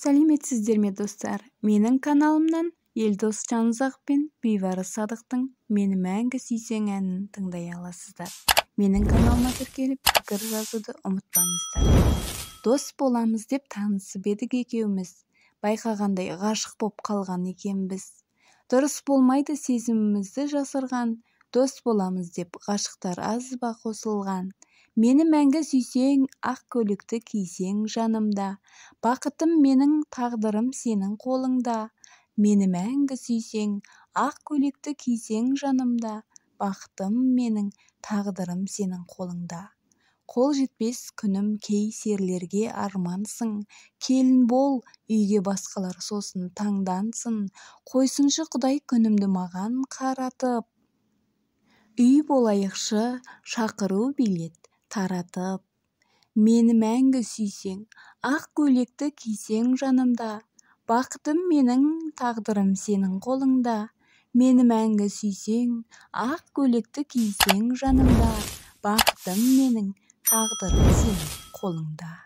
сәлеметсіздер ме достар? Менің каналымнан Елдос Жанұзақ пен Бейбарыс Садықтың «Мені мәңгі сүйсең» әнін тыңдай аласыздар. Менің каналыма тіркеліп, пікір жазуды ұмытпаңыздар. Дос боламыз деп танысып едік екеуміз, байқағандай ғашық боп қалған екенбіз. Дұрыс болмайды сезімімізді жасырған, дос боламыз деп ғашықтар аз ба қосылған. Мені мәңгі сүйсең, ақ көйлекті кисең жанымда, бақытым менің, тағдырым сенің қолыңда. Мені мәңгі сүйсең, ақ көйлекті кисең жанымда, бақытым менің, тағдырым сенің қолыңда. Қол жетпес күнім кей серлерге армансың, келін бол, үйге басқалар сосын таңдансын, қойсыншы Құдай күнімді маған қаратып. Үй болайықшы, шақыру билет таратып. Мені мәңгі сүйсең, ақ көйлекті кисең жанымда, бақытым менің, тағдырым сенің қолыңда. Мені мәңгі сүйсең, ақ көйлекті кисең жанымда, бақытым менің, тағдырым сенің қолыңда.